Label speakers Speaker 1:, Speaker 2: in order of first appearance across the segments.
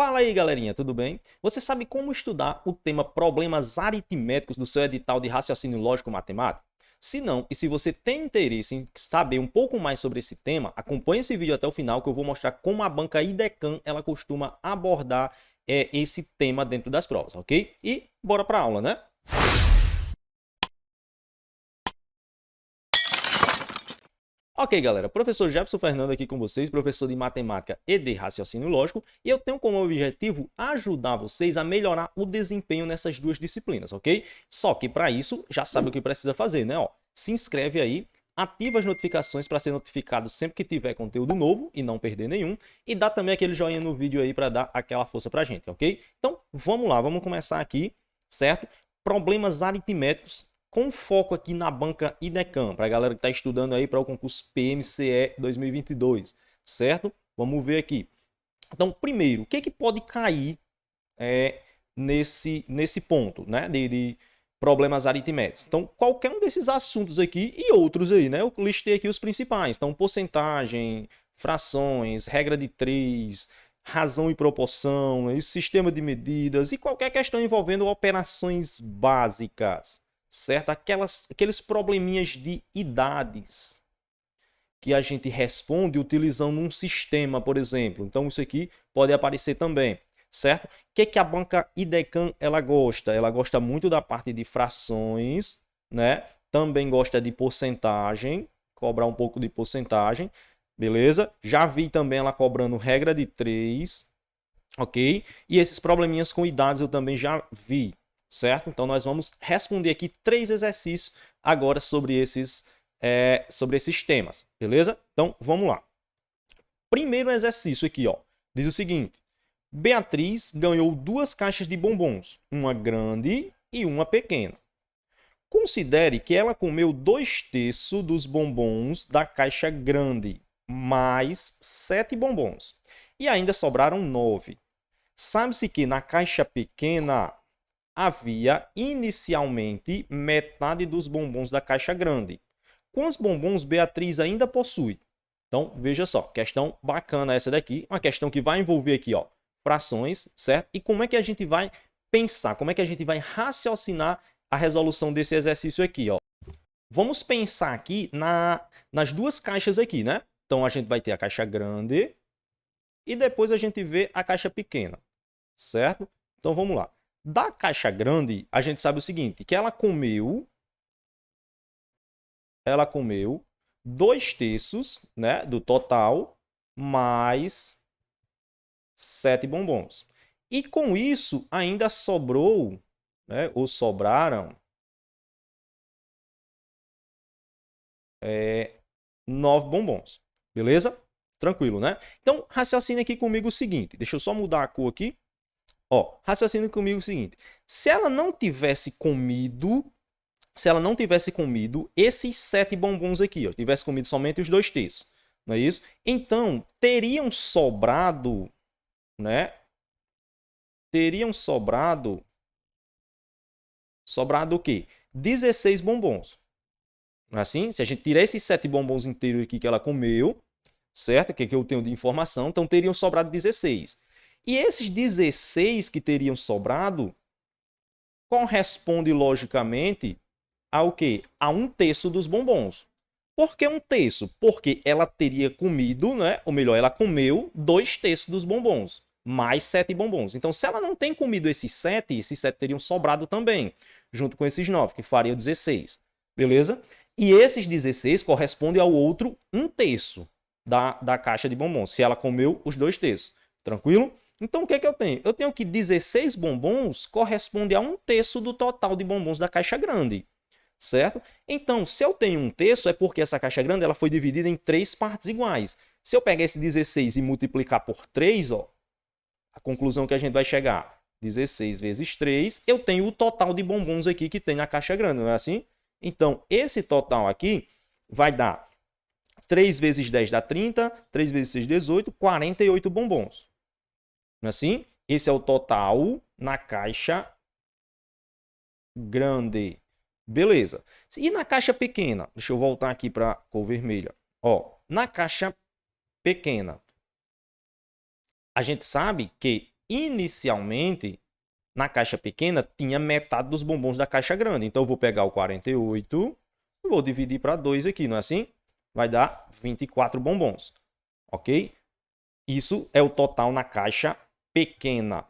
Speaker 1: Fala aí, galerinha, tudo bem? Você sabe como estudar o tema problemas aritméticos do seu edital de raciocínio lógico-matemático? Se não, e se você tem interesse em saber um pouco mais sobre esse tema, acompanhe esse vídeo até o final que eu vou mostrar como a banca IDECAM ela costuma abordar esse tema dentro das provas, ok? E bora para a aula, né? Ok, galera, professor Jefferson Fernando aqui com vocês, professor de matemática e de raciocínio lógico, e eu tenho como objetivo ajudar vocês a melhorar o desempenho nessas duas disciplinas, ok? Só que para isso, já sabe o que precisa fazer, né? Ó, se inscreve aí, ativa as notificações para ser notificado sempre que tiver conteúdo novo e não perder nenhum, e dá também aquele joinha no vídeo aí para dar aquela força pra gente, ok? Então, vamos lá, vamos começar aqui, certo? Problemas aritméticos com foco aqui na banca IDECAM, para a galera que está estudando aí para o concurso PMCE 2022, certo? Vamos ver aqui. Então, primeiro, o que pode cair nesse ponto, né, de problemas aritméticos? Então, qualquer um desses assuntos aqui e outros aí, né? Eu listei aqui os principais. Então, porcentagem, frações, regra de 3, razão e proporção, sistema de medidas e qualquer questão envolvendo operações básicas, certo? Aqueles probleminhas de idades que a gente responde utilizando um sistema, por exemplo. Então, isso aqui pode aparecer também, certo? O que a banca IDECAM ela gosta? Ela gosta muito da parte de frações, né? Também gosta de porcentagem, cobrar um pouco de porcentagem, beleza? Já vi também ela cobrando regra de 3, ok? E esses probleminhas com idades eu também já vi, certo? Então nós vamos responder aqui 3 exercícios agora sobre esses temas, beleza? Então vamos lá. Primeiro exercício aqui, ó, diz o seguinte: Beatriz ganhou 2 caixas de bombons, uma grande e uma pequena. Considere que ela comeu 2/3 dos bombons da caixa grande, mais 7 bombons. E ainda sobraram 9. Sabe-se que na caixa pequena havia inicialmente metade dos bombons da caixa grande. Quantos bombons Beatriz ainda possui? Então, veja só, questão bacana essa daqui, uma questão que vai envolver aqui, ó, frações, certo? E como é que a gente vai pensar, como é que a gente vai raciocinar a resolução desse exercício aqui, ó. Vamos pensar aqui nas duas caixas aqui, né? Então, a gente vai ter a caixa grande e depois a gente vê a caixa pequena, certo? Então, vamos lá. Da caixa grande, a gente sabe o seguinte, que ela comeu 2/3, né, do total, mais 7 bombons. E com isso, ainda sobrou, né, ou sobraram 9 bombons. Beleza? Tranquilo, né? Então, raciocine aqui comigo o seguinte. Deixa eu só mudar a cor aqui. Ó, raciocine comigo o seguinte. Se ela não tivesse comido esses 7 bombons aqui, ó, tivesse comido somente os 2/3, não é isso? Então, teriam sobrado, né? Sobrado o quê? 16 bombons. Não é assim? Se a gente tirar esses 7 bombons inteiros aqui que ela comeu, certo? Que eu tenho de informação, então teriam sobrado 16. E esses 16 que teriam sobrado corresponde logicamente ao quê? A 1/3 dos bombons. Por que 1/3? Porque ela teria comido, né? Ou melhor, ela comeu 2/3 dos bombons, mais 7 bombons. Então, se ela não tem comido esses 7 teriam sobrado também, junto com esses 9, que fariam 16. Beleza? E esses 16 correspondem ao outro 1/3 da caixa de bombons, se ela comeu os 2/3. Tranquilo? Então, o que eu tenho? Eu tenho que 16 bombons corresponde a 1/3 do total de bombons da caixa grande, certo? Então, se eu tenho 1/3, é porque essa caixa grande ela foi dividida em 3 partes iguais. Se eu pegar esse 16 e multiplicar por 3, ó, a conclusão que a gente vai chegar, 16 vezes 3, eu tenho o total de bombons aqui que tem na caixa grande, não é assim? Então, esse total aqui vai dar 3 vezes 10 dá 30, 3 vezes 6, 18, 48 bombons. Não é assim? Esse é o total na caixa grande. Beleza. E na caixa pequena? Deixa eu voltar aqui para a cor vermelha. Ó, na caixa pequena, a gente sabe que inicialmente, na caixa pequena, tinha metade dos bombons da caixa grande. Então, eu vou pegar o 48 e vou dividir para 2 aqui, não é assim? Vai dar 24 bombons, ok? Isso é o total na caixa pequena.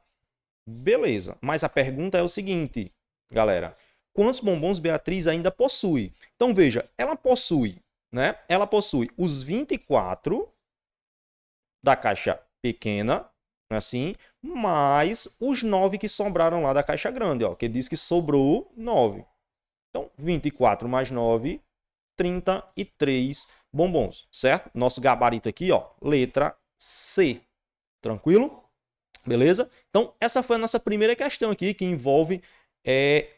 Speaker 1: Beleza, mas a pergunta é o seguinte, galera. Quantos bombons Beatriz ainda possui? Então, veja, ela possui, né? Ela possui os 24 da caixa pequena, assim, mais os 9 que sobraram lá da caixa grande, ó, que diz que sobrou 9. Então, 24 mais 9, 33 bombons, certo? Nosso gabarito aqui, ó, letra C. Tranquilo? Beleza? Então, essa foi a nossa primeira questão aqui, que envolve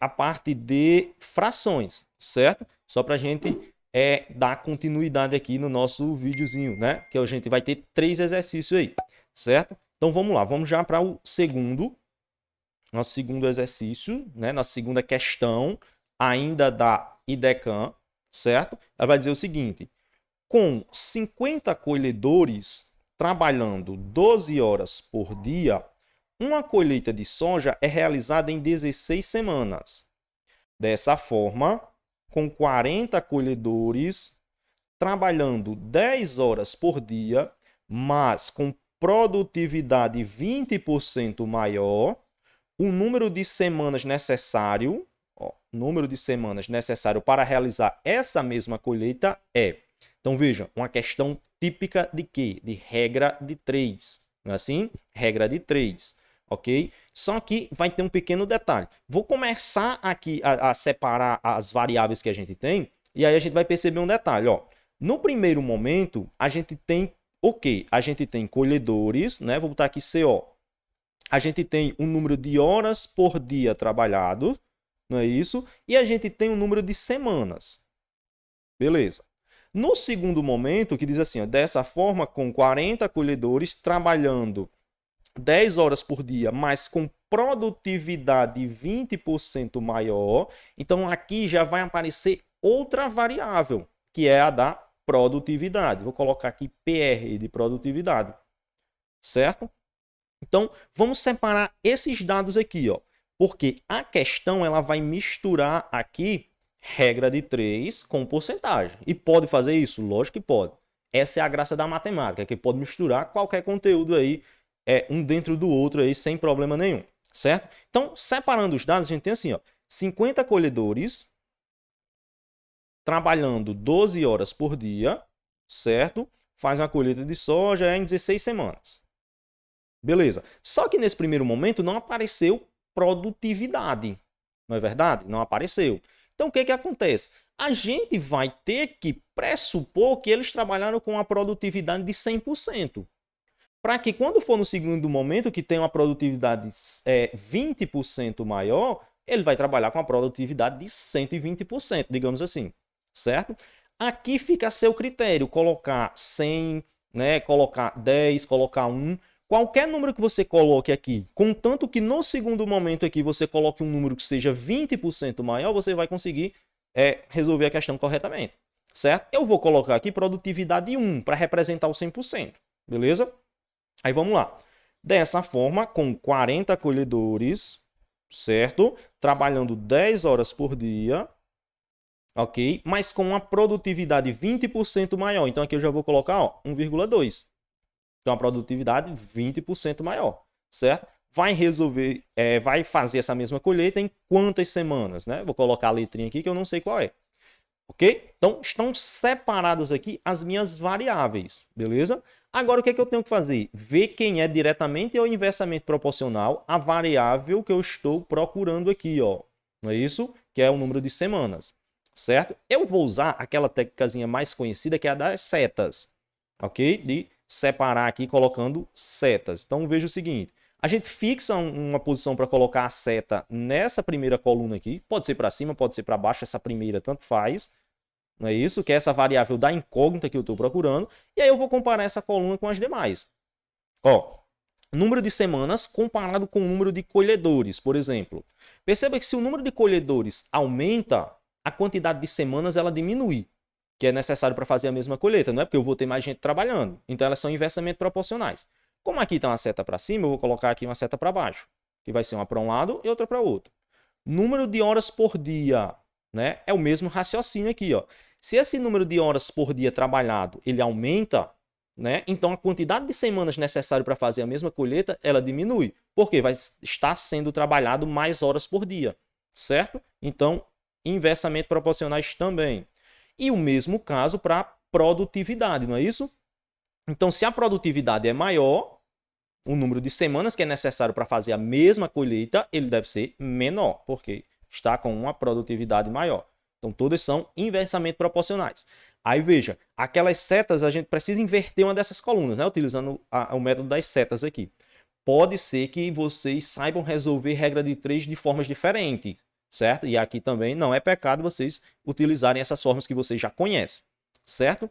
Speaker 1: a parte de frações, certo? Só para a gente dar continuidade aqui no nosso videozinho, né? Que a gente vai ter 3 exercícios aí, certo? Então, vamos lá. Vamos já para o nosso segundo exercício, né? Nossa segunda questão, ainda da IDECAM, certo? Ela vai dizer o seguinte: com 50 colhedores trabalhando 12 horas por dia, uma colheita de soja é realizada em 16 semanas. Dessa forma, com 40 colhedores trabalhando 10 horas por dia, mas com produtividade 20% maior, o número de semanas necessário, para realizar essa mesma colheita é. Então, veja, uma questão típica de quê? De regra de 3. Não é assim? Regra de 3. Ok? Só que vai ter um pequeno detalhe. Vou começar aqui a separar as variáveis que a gente tem, e aí a gente vai perceber um detalhe. Ó. No primeiro momento, a gente tem o quê? A gente tem colhedores, né? Vou botar aqui CO. A gente tem o número de horas por dia trabalhado, não é isso? E a gente tem o número de semanas. Beleza. No segundo momento, que diz assim, ó, dessa forma, com 40 colhedores trabalhando 10 horas por dia, mas com produtividade 20% maior, então aqui já vai aparecer outra variável, que é a da produtividade. Vou colocar aqui PR de produtividade, certo? Então, vamos separar esses dados aqui, ó, porque a questão ela vai misturar aqui regra de 3 com porcentagem. E pode fazer isso? Lógico que pode. Essa é a graça da matemática, que pode misturar qualquer conteúdo aí, um dentro do outro aí, sem problema nenhum, certo? Então, separando os dados, a gente tem assim, ó, 50 colhedores trabalhando 12 horas por dia, certo? Faz uma colheita de soja em 16 semanas. Beleza. Só que nesse primeiro momento não apareceu produtividade. Não é verdade? Não apareceu. Então, o que que acontece? A gente vai ter que pressupor que eles trabalharam com uma produtividade de 100%. Para que quando for no segundo momento, que tem uma produtividade 20% maior, ele vai trabalhar com uma produtividade de 120%, digamos assim. Certo? Aqui fica a seu critério, colocar 100, né, colocar 10, colocar 1. Qualquer número que você coloque aqui, contanto que no segundo momento aqui você coloque um número que seja 20% maior, você vai conseguir resolver a questão corretamente, certo? Eu vou colocar aqui produtividade 1 para representar o 100%, beleza? Aí vamos lá. Dessa forma, com 40 colhedores, certo? Trabalhando 10 horas por dia, ok? Mas com uma produtividade 20% maior. Então aqui eu já vou colocar 1,2. Então, a produtividade 20% maior, certo? Vai resolver, vai fazer essa mesma colheita em quantas semanas, né? Vou colocar a letrinha aqui que eu não sei qual é. Ok? Então, estão separadas aqui as minhas variáveis, beleza? Agora, o que é que eu tenho que fazer? Ver quem é diretamente ou inversamente proporcional à variável que eu estou procurando aqui, ó. Não é isso? Que é o número de semanas, certo? Eu vou usar aquela técnicazinha mais conhecida, que é a das setas, ok? De separar aqui colocando setas. Então veja o seguinte, a gente fixa uma posição para colocar a seta nessa primeira coluna aqui, pode ser para cima, pode ser para baixo, essa primeira tanto faz, não é isso? Que é essa variável da incógnita que eu estou procurando, e aí eu vou comparar essa coluna com as demais. Ó, número de semanas comparado com o número de colhedores, por exemplo. Perceba que se o número de colhedores aumenta, a quantidade de semanas ela diminui, que é necessário para fazer a mesma colheita, não é porque eu vou ter mais gente trabalhando. Então, elas são inversamente proporcionais. Como aqui está uma seta para cima, eu vou colocar aqui uma seta para baixo, que vai ser uma para um lado e outra para o outro. Número de horas por dia, né? É o mesmo raciocínio aqui, ó. Se esse número de horas por dia trabalhado, ele aumenta, né? Então a quantidade de semanas necessária para fazer a mesma colheita, ela diminui, porque vai estar sendo trabalhado mais horas por dia, certo? Então, inversamente proporcionais também. E o mesmo caso para produtividade, não é isso? Então, se a produtividade é maior, o número de semanas que é necessário para fazer a mesma colheita, ele deve ser menor, porque está com uma produtividade maior. Então, todas são inversamente proporcionais. Aí, veja, aquelas setas, a gente precisa inverter uma dessas colunas, né? Utilizando o método das setas aqui. Pode ser que vocês saibam resolver regra de 3 de formas diferentes, certo? E aqui também não é pecado vocês utilizarem essas formas que vocês já conhecem, certo?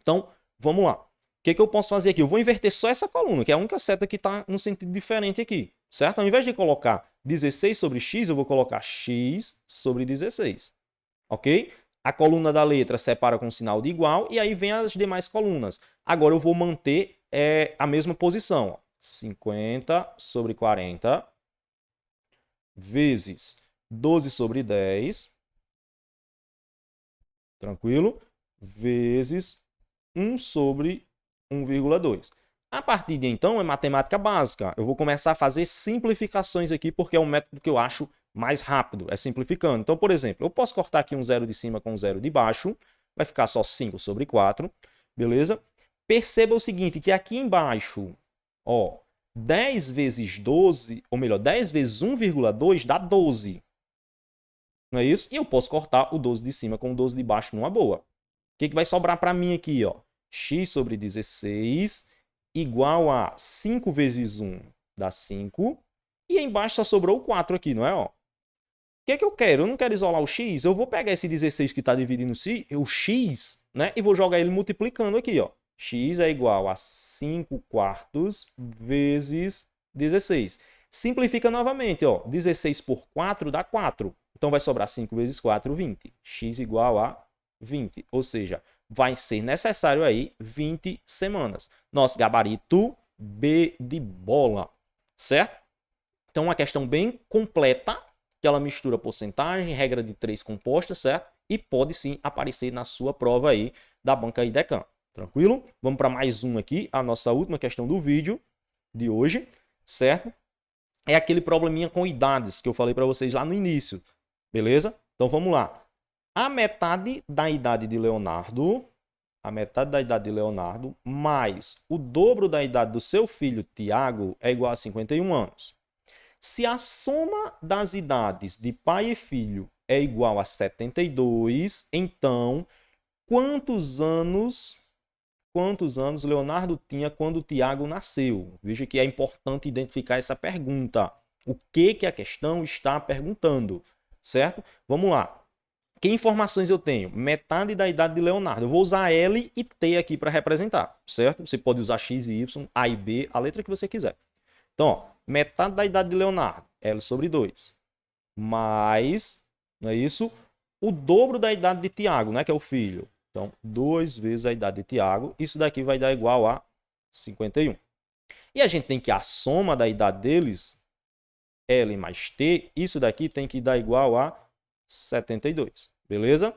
Speaker 1: Então, vamos lá. O que eu posso fazer aqui? Eu vou inverter só essa coluna, que é a única seta que está num sentido diferente aqui, certo? Ao invés de colocar 16 sobre x, eu vou colocar x sobre 16, ok? A coluna da letra separa com um sinal de igual e aí vem as demais colunas. Agora eu vou manter a mesma posição, ó. 50 sobre 40 vezes 12 sobre 10, tranquilo? Vezes 1 sobre 1,2. A partir de então é matemática básica. Eu vou começar a fazer simplificações aqui porque é um método que eu acho mais rápido, é simplificando. Então, por exemplo, eu posso cortar aqui um zero de cima com um zero de baixo, vai ficar só 5 sobre 4, beleza? Perceba o seguinte, que aqui embaixo, ó, 10 vezes 12, ou melhor, 10 vezes 1,2 dá 12. Não é isso? E eu posso cortar o 12 de cima com o 12 de baixo numa boa. O que vai sobrar para mim aqui, ó? X sobre 16 igual a 5 vezes 1 dá 5. E aí embaixo só sobrou o 4 aqui, não é? Ó. O que eu quero? Eu não quero isolar o x. Eu vou pegar esse 16 que está dividindo o x, né? E vou jogar ele multiplicando aqui, ó. X é igual a 5 quartos vezes 16. Simplifica novamente, ó. 16 por 4 dá 4. Então vai sobrar 5 vezes 4, 20. X igual a 20. Ou seja, vai ser necessário aí 20 semanas. Nosso gabarito B de bola, certo? Então, uma questão bem completa, que ela mistura porcentagem, regra de 3 compostas, certo? E pode sim aparecer na sua prova aí da banca IDECAM. Tranquilo? Vamos para mais um aqui, a nossa última questão do vídeo de hoje, certo? É aquele probleminha com idades que eu falei para vocês lá no início, beleza? Então, vamos lá. A metade da idade de Leonardo, mais o dobro da idade do seu filho Tiago é igual a 51 anos. Se a soma das idades de pai e filho é igual a 72, então quantos anos Leonardo tinha quando Tiago nasceu? Veja que é importante identificar essa pergunta. O que a questão está perguntando, certo? Vamos lá. Que informações eu tenho? Metade da idade de Leonardo. Eu vou usar L e T aqui para representar, certo? Você pode usar X e Y, A e B, a letra que você quiser. Então, ó, metade da idade de Leonardo, L sobre 2. Mais, não é isso? O dobro da idade de Tiago, né? Que é o filho. Então, 2 vezes a idade de Tiago. Isso daqui vai dar igual a 51. E a gente tem que a soma da idade deles, L mais T, isso daqui tem que dar igual a 72. Beleza?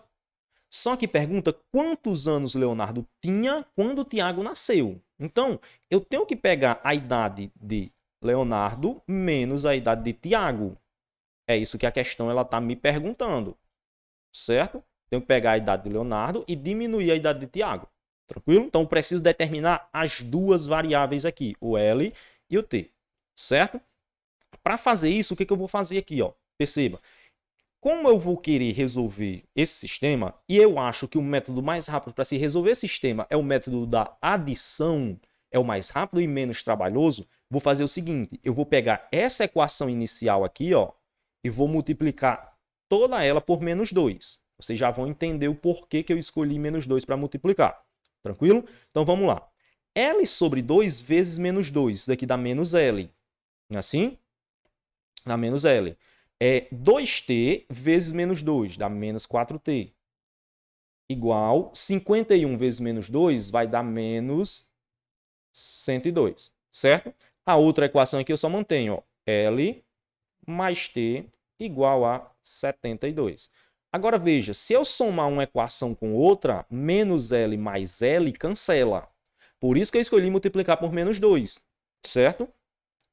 Speaker 1: Só que pergunta quantos anos Leonardo tinha quando Tiago nasceu. Então, eu tenho que pegar a idade de Leonardo menos a idade de Tiago. É isso que a questão ela está me perguntando. Certo? Tenho que pegar a idade de Leonardo e diminuir a idade de Tiago. Tranquilo? Então, eu preciso determinar as duas variáveis aqui, o L e o T. Certo? Para fazer isso, o que eu vou fazer aqui? Ó? Perceba. Como eu vou querer resolver esse sistema, e eu acho que o método mais rápido para se resolver esse sistema é o método da adição, é o mais rápido e menos trabalhoso, vou fazer o seguinte, eu vou pegar essa equação inicial aqui, ó, e vou multiplicar toda ela por menos 2. Vocês já vão entender o porquê que eu escolhi menos 2 para multiplicar. Tranquilo? Então vamos lá. L sobre 2 vezes menos 2. Isso daqui dá menos L. Não é assim? Dá menos L. 2t vezes menos 2 dá menos 4t. Igual 51 vezes menos 2 vai dar menos 102. certo? A outra equação aqui eu só mantenho, ó, L mais T igual a 72. Agora veja, se eu somar uma equação com outra, menos L mais L cancela. Por isso que eu escolhi multiplicar por menos 2, certo?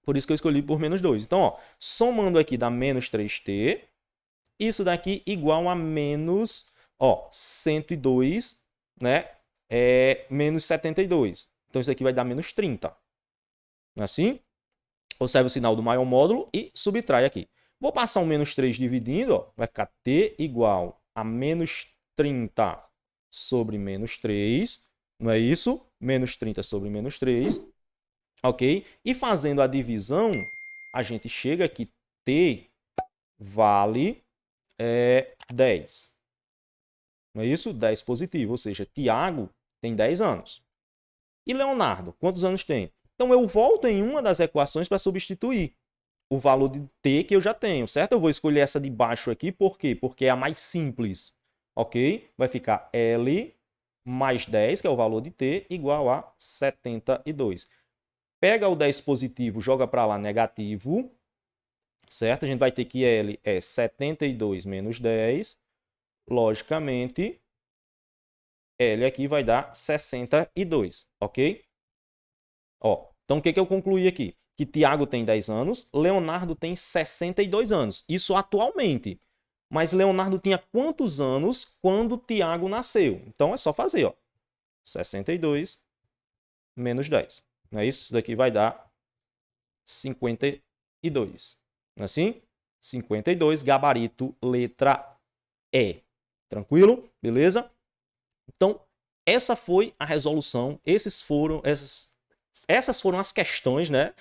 Speaker 1: Por isso que eu escolhi por menos 2. Então, ó, somando aqui dá menos 3t. Isso daqui igual a menos, ó, 102, né? Menos 72. Então, isso aqui vai dar menos 30. Assim, observe o sinal do maior módulo e subtrai aqui. Vou passar um menos 3 dividindo, ó, vai ficar t igual a menos 30 sobre menos 3. Não é isso? Menos 30 sobre menos 3. Ok? E fazendo a divisão, a gente chega aqui, t vale 10. Não é isso? 10 positivo, ou seja, Tiago tem 10 anos. E Leonardo, quantos anos tem? Então, eu volto em uma das equações para substituir o valor de t que eu já tenho, certo? Eu vou escolher essa de baixo aqui, por quê? Porque é a mais simples, ok? Vai ficar L mais 10, que é o valor de t, igual a 72. Pega o 10 positivo, joga para lá negativo, certo? A gente vai ter que L é 72 menos 10. Logicamente, L aqui vai dar 62, ok? Ó, então, o que eu concluí aqui? Que Tiago tem 10 anos, Leonardo tem 62 anos. Isso atualmente. Mas Leonardo tinha quantos anos quando Tiago nasceu? Então, é só fazer, ó. 62 menos 10. Não é isso? Isso daqui vai dar 52. Não é assim? 52, gabarito, letra E. Tranquilo? Beleza? Então, essa foi a resolução. Essas foram as questões, né?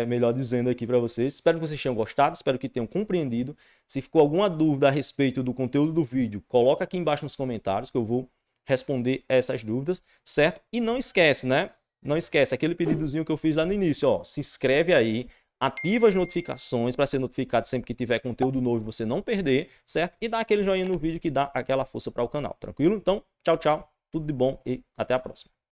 Speaker 1: Melhor dizendo aqui para vocês. Espero que vocês tenham gostado, espero que tenham compreendido. Se ficou alguma dúvida a respeito do conteúdo do vídeo, coloca aqui embaixo nos comentários que eu vou responder essas dúvidas, certo? E não esquece, né? Não esquece aquele pedidozinho que eu fiz lá no início, ó. Se inscreve aí, ativa as notificações para ser notificado sempre que tiver conteúdo novo e você não perder, certo? E dá aquele joinha no vídeo que dá aquela força para o canal, tranquilo? Então, tchau, tchau, tudo de bom e até a próxima.